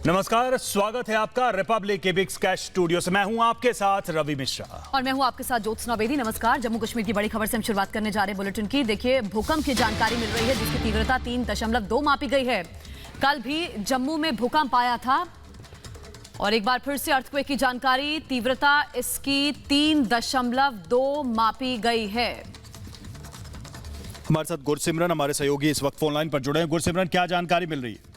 नमस्कार, स्वागत है आपका रिपब्लिक एबिक्स कैश स्टूडियो से। मैं हूं आपके साथ रवि मिश्रा और मैं हूं आपके साथ ज्योत्सना बेदी। नमस्कार। जम्मू कश्मीर की बड़ी खबर से हम शुरुआत करने जा रहे हैं बुलेटिन की। देखिए, भूकंप की जानकारी मिल रही है जिसकी तीव्रता 3.2 मापी गई है। कल भी जम्मू में भूकंप आया था और एक बार फिर से अर्थक्वेक की जानकारी, तीव्रता इसकी 3.2 मापी गई है। हमारे साथ गुरसिमरन हमारे सहयोगी इस वक्त फोन लाइन पर जुड़े हैं। गुरसिमरन, क्या जानकारी मिल रही है?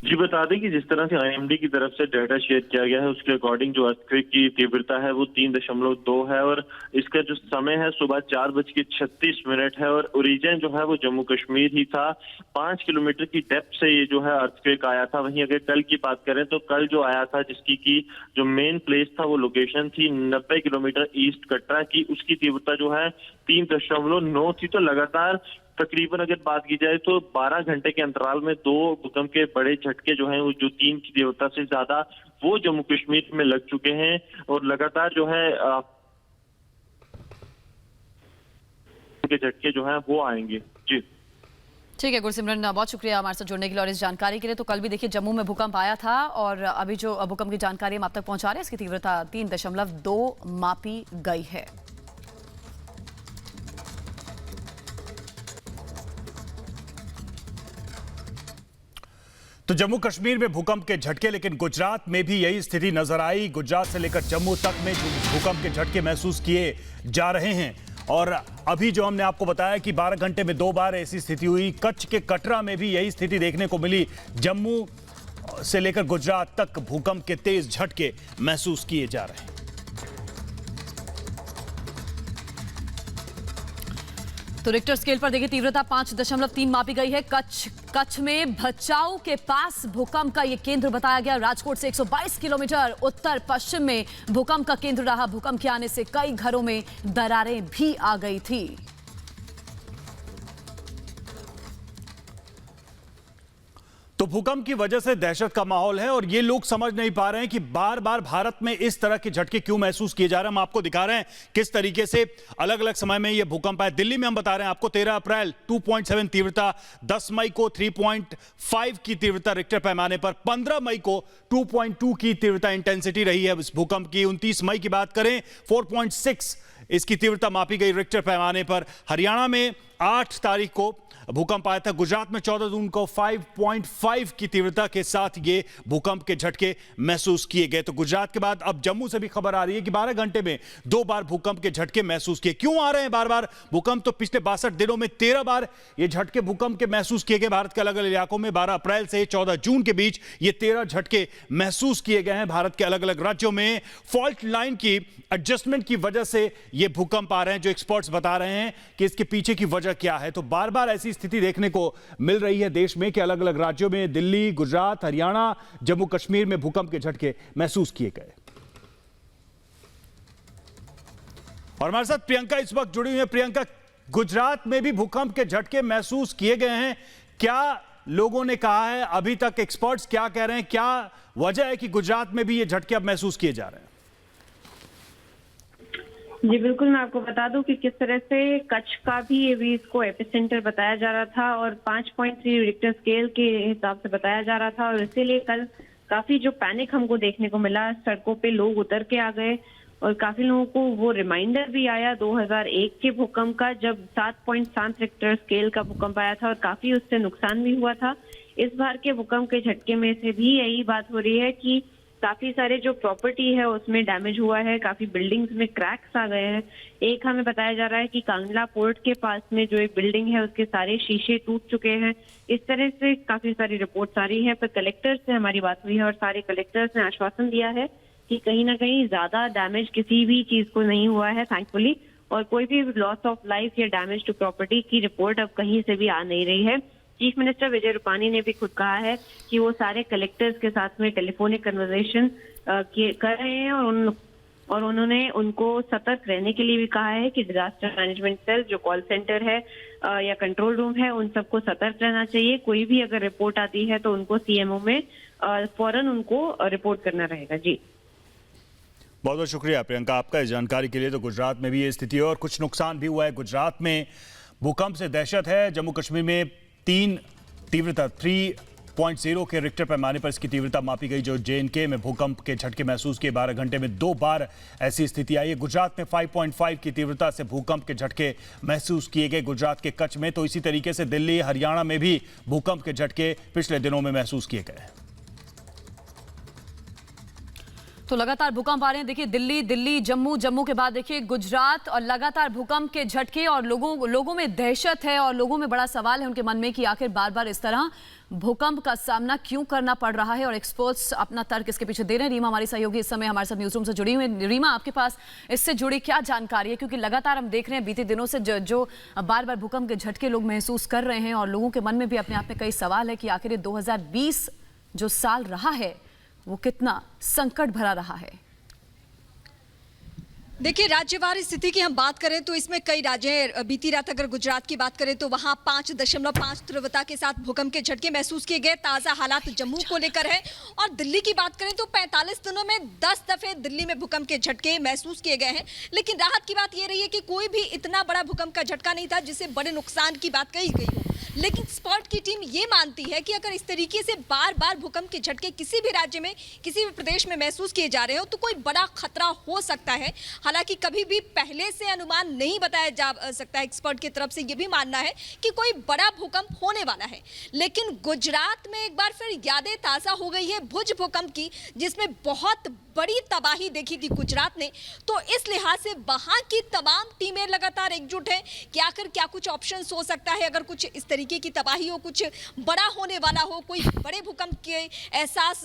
जी बता दें कि जिस तरह से आईएमडी की तरफ से डाटा शेयर किया गया है उसके अकॉर्डिंग जो अर्थक्वेक की तीव्रता है वो 3.2 है और इसका जो समय है सुबह 4:36 है और ओरिजिन जो है वो जम्मू कश्मीर ही था। 5 किलोमीटर की डेप्थ से ये जो है अर्थक्वेक आया था। वहीं अगर कल की बात करें तो कल जो आया था जिसकी की जो मेन प्लेस था वो लोकेशन थी 90 किलोमीटर ईस्ट कटरा की, उसकी तीव्रता जो है 3.9 थी। तो लगातार तकरीबन अगर बात की जाए तो 12 घंटे के अंतराल में 2 भूकंप के बड़े झटके जो हैं वो जो 3 की तीव्रता से ज्यादा वो जम्मू कश्मीर में लग चुके हैं और लगातार जो है के झटके जो हैं वो आएंगे। जी ठीक है गुरसिमरन, बहुत शुक्रिया हमारे साथ जुड़ने के लिए और इस जानकारी के लिए। तो कल भी देखिए जम्मू में भूकंप आया था और अभी जो भूकंप की जानकारी हम आप तक पहुंचा रहे हैं इसकी तीव्रता 3.2 मापी गई है। तो जम्मू कश्मीर में भूकंप के झटके, लेकिन गुजरात में भी यही स्थिति नजर आई। गुजरात से लेकर जम्मू तक में भूकंप के झटके महसूस किए जा रहे हैं और अभी जो हमने आपको बताया कि 12 घंटे में 2 बार ऐसी स्थिति हुई। कच्छ के कटरा में भी यही स्थिति देखने को मिली। जम्मू से लेकर गुजरात तक भूकंप के तेज झटके महसूस किए जा रहे हैं। तो रिक्टर स्केल पर देखिए तीव्रता 5.3 मापी गई है। कच्छ में भचाऊ के पास भूकंप का यह केंद्र बताया गया। राजकोट से 122 किलोमीटर उत्तर पश्चिम में भूकंप का केंद्र रहा। भूकंप के आने से कई घरों में दरारें भी आ गई थी। तो भूकंप की वजह से दहशत का माहौल है और ये लोग समझ नहीं पा रहे हैं कि बार बार भारत में इस तरह के झटके क्यों महसूस किए जा रहे हैं। हम आपको दिखा रहे हैं किस तरीके से अलग अलग समय में ये भूकंप आए। दिल्ली में हम बता रहे हैं आपको 13 अप्रैल 2.7 तीव्रता, 10 मई को 3.5 की तीव्रता रिक्टर पैमाने पर, 15 मई को 2.2 की तीव्रता इंटेंसिटी रही है इस भूकंप की। 29 मई की बात करें 4.6 इसकी तीव्रता मापी गई रिक्टर पैमाने पर। हरियाणा में 8 तारीख को भूकंप आया था। गुजरात में 14 जून को 5.5 की तीव्रता के साथ ये भूकंप के झटके महसूस किए गए। तो गुजरात के बाद अब जम्मू से भी खबर आ रही है कि 12 घंटे में 2 बार भूकंप के झटके महसूस किए। क्यों आ रहे हैं बार बार भूकंप? तो पिछले 62 दिनों में 13 बार ये झटके भूकंप के महसूस किए गए भारत के अलग अलग इलाकों में। 12 अप्रैल से 14 जून के बीच ये 13 झटके महसूस किए गए हैं भारत के अलग अलग राज्यों में। फॉल्ट लाइन की एडजस्टमेंट की वजह से ये भूकंप आ रहे हैं। जो एक्सपर्ट्स बता रहे हैं कि इसके पीछे की वजह क्या है। तो बार बार ऐसी स्थिति देखने को मिल रही है देश में कि अलग अलग राज्यों में, दिल्ली, गुजरात, हरियाणा, जम्मू कश्मीर में भूकंप के झटके महसूस किए गए। और हमारे साथ प्रियंका इस वक्त जुड़ी हुई है। प्रियंका, गुजरात में भी भूकंप के झटके महसूस किए गए हैं, क्या लोगों ने कहा है अभी तक? एक्सपर्ट्स क्या कह रहे हैं? क्या वजह है कि गुजरात में भी ये झटके अब महसूस किए जा रहे हैं? जी बिल्कुल, मैं आपको बता दूं कि किस तरह से कच्छ का भी इसको एपिसेंटर बताया जा रहा था और 5.3 रिक्टर स्केल के हिसाब से बताया जा रहा था और इसीलिए कल काफी जो पैनिक हमको देखने को मिला। सड़कों पे लोग उतर के आ गए और काफी लोगों को वो रिमाइंडर भी आया 2001 के भूकंप का, जब 7.7 रिक्टर स्केल का भूकंप आया था और काफी उससे नुकसान भी हुआ था। इस बार के भूकंप के झटके में से भी यही बात हो रही है कि काफी सारे जो प्रॉपर्टी है उसमें डैमेज हुआ है, काफी बिल्डिंग्स में क्रैक्स आ गए हैं। एक हमें बताया जा रहा है कि कांगला पोर्ट के पास में जो एक बिल्डिंग है उसके सारे शीशे टूट चुके हैं। इस तरह से काफी सारी रिपोर्ट्स आ रही है। पर कलेक्टर से हमारी बात हुई है और सारे कलेक्टर्स ने आश्वासन दिया है कि कहीं ना कहीं ज्यादा डैमेज किसी भी चीज को नहीं हुआ है थैंकफुली, और कोई भी लॉस ऑफ लाइफ या डैमेज टू प्रॉपर्टी की रिपोर्ट अब कहीं से भी आ नहीं रही है। चीफ मिनिस्टर विजय रूपानी ने भी खुद कहा है कि वो सारे कलेक्टर्स के साथ में टेलीफोनिक कन्वर्सेशन कर रहे हैं और उन्होंने उनको सतर्क रहने के लिए भी कहा है कि डिजास्टर मैनेजमेंट सेल जो कॉल सेंटर है या कंट्रोल रूम है उन सबको सतर्क रहना चाहिए। कोई भी अगर रिपोर्ट आती है तो उनको सीएमओ में फौरन उनको रिपोर्ट करना रहेगा। जी बहुत बहुत शुक्रिया प्रियंका आपका इस जानकारी के लिए। तो गुजरात में भी ये स्थिति है और कुछ नुकसान भी हुआ है। गुजरात में भूकंप से दहशत है। जम्मू कश्मीर में 3 तीव्रता 3 7.0 के रिक्टर पैमाने पर इसकी तीव्रता मापी गई। जो JNK में भूकंप के झटके महसूस किए, 12 घंटे में 2 बार ऐसी स्थिति आई है। गुजरात में 5.5 की तीव्रता से भूकंप के झटके महसूस किए गए, गुजरात के कच्छ में। तो इसी तरीके से दिल्ली, हरियाणा में भी भूकंप के झटके पिछले दिनों में महसूस किए गए। तो लगातार भूकंप आ रहे हैं। देखिए दिल्ली, जम्मू के बाद देखिए गुजरात, और लगातार भूकंप के झटके, और लोगों में दहशत है और लोगों में बड़ा सवाल है उनके मन में कि आखिर बार-बार इस तरह भूकंप का सामना क्यों करना पड़ रहा है, और एक्सपर्ट्स अपना तर्क इसके पीछे दे रहे हैं। रीमा हमारी सहयोगी इस समय हमारे साथ न्यूज रूम से जुड़ी हुई है। रीमा, आपके पास इससे जुड़ी क्या जानकारी है? क्योंकि लगातार हम देख रहे हैं बीते दिनों से जो बार-बार भूकंप के झटके लोग महसूस कर रहे हैं, और लोगों के मन में भी अपने आप में कई सवाल है कि आखिर ये 2020 जो साल रहा है वो कितना संकट भरा रहा है। देखिए, राज्यवार स्थिति की हम बात करें तो इसमें कई राज्य हैं। बीती रात अगर गुजरात की बात करें तो वहां 5.5 तीव्रता के साथ भूकंप के झटके महसूस किए गए। ताज़ा हालात जम्मू को लेकर है। और दिल्ली की बात करें तो 45 दिनों में 10 दफे दिल्ली में भूकंप के झटके महसूस किए गए हैं। लेकिन राहत की बात यह रही है कि कोई भी इतना बड़ा भूकंप का झटका नहीं था जिससे बड़े नुकसान की बात कही गई हो। लेकिन एक्सपर्ट की टीम ये मानती है कि अगर इस तरीके से बार बार भूकंप के झटके किसी भी राज्य में, किसी भी प्रदेश में महसूस किए जा रहे हो तो कोई बड़ा खतरा हो सकता है। हालांकि कभी भी पहले से अनुमान नहीं बताया जा सकता है। एक्सपर्ट की तरफ से ये भी मानना है कि कोई बड़ा भूकंप होने वाला है। लेकिन गुजरात में एक बार फिर यादें ताज़ा हो गई है भुज भूकंप की, जिसमें बहुत बड़ी तबाही देखी थी गुजरात ने। तो इस लिहाज से वहां की तमाम टीमें लगातार एकजुट हैं कि आखिर क्या कुछ ऑप्शंस हो सकता है। अगर कुछ इस तरीके की तबाही हो, कुछ बड़ा होने वाला हो, कोई बड़े भूकंप के एहसास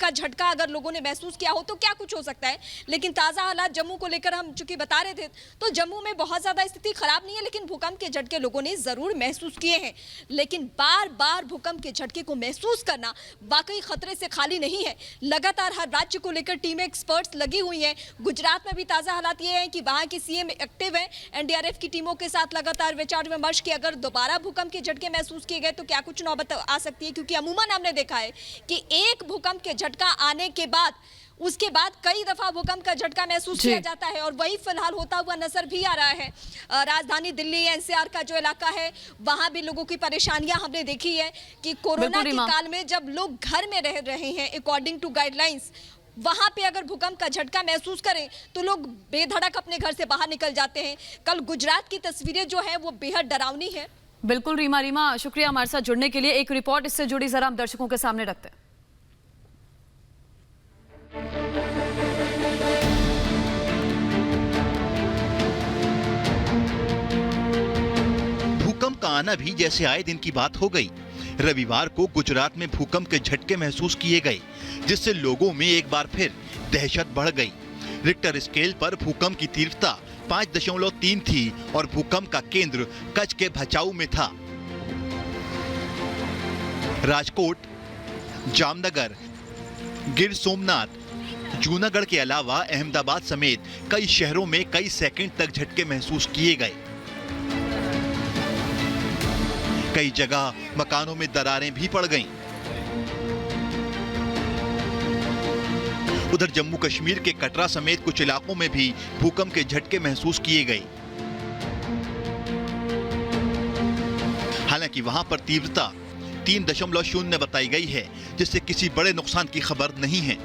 का झटका अगर लोगों ने महसूस किया हो तो क्या कुछ हो सकता है। लेकिन ताज़ा हालात जम्मू को लेकर हम चूंकि बता रहे थे तो जम्मू में बहुत ज़्यादा स्थिति खराब नहीं है, लेकिन भूकंप के झटके लोगों ने ज़रूर महसूस किए हैं। लेकिन बार बार भूकंप के झटके को महसूस करना वाकई खतरे से खाली नहीं है। लगातार हर राज्य को लेकर टीमें, एक्सपर्ट्स लगी हुई हैं। गुजरात में भी ताज़ा हालात ये हैं कि वहाँ की CM एक्टिव है, NDRF की टीमों के साथ लगातार विचार विमर्श की अगर दोबारा भूकंप के झटके महसूस किए गए तो क्या कुछ नौबत आ सकती है। क्योंकि अमूमन हमने देखा है कि एक भूकंप के झटका आने के बाद उसके बाद कई दफा भूकंप का झटका महसूस किया जाता है, और वही फिलहाल होता हुआ नजर भी आ रहा है। राजधानी दिल्ली, NCR का जो इलाका है वहां भी लोगों की परेशानियां हमने देखी है कि कोरोना के काल में जब लोग घर में रह रहे हैं अकॉर्डिंग टू गाइडलाइंस, वहां पे अगर भूकंप का झटका महसूस करें तो लोग बेधड़क अपने घर से बाहर निकल जाते हैं। कल गुजरात की तस्वीरें जो है वो बेहद डरावनी है। बिल्कुल रीमा, शुक्रिया हमारे साथ जुड़ने के लिए। एक रिपोर्ट इससे जुड़ी जरा हम दर्शकों के सामने रखते हैं। भूकंप का आना भी जैसे आए दिन की बात हो गई। रविवार को गुजरात में भूकंप के झटके महसूस किए गए, जिससे लोगों में एक बार फिर दहशत बढ़ गई। रिक्टर स्केल पर भूकंप की तीव्रता 5.3 थी और भूकंप का केंद्र कच्छ के भचाऊ में था। राजकोट, जामनगर, गिर सोमनाथ, जूनागढ़ के अलावा अहमदाबाद समेत कई शहरों में कई सेकंड तक झटके महसूस किए गए। कई जगह मकानों में दरारें भी पड़ गईं। उधर जम्मू कश्मीर के कटरा समेत कुछ इलाकों में भी भूकंप के झटके महसूस किए गए। हालांकि वहां पर तीव्रता 3.0 बताई गई है, जिससे किसी बड़े नुकसान की खबर नहीं है।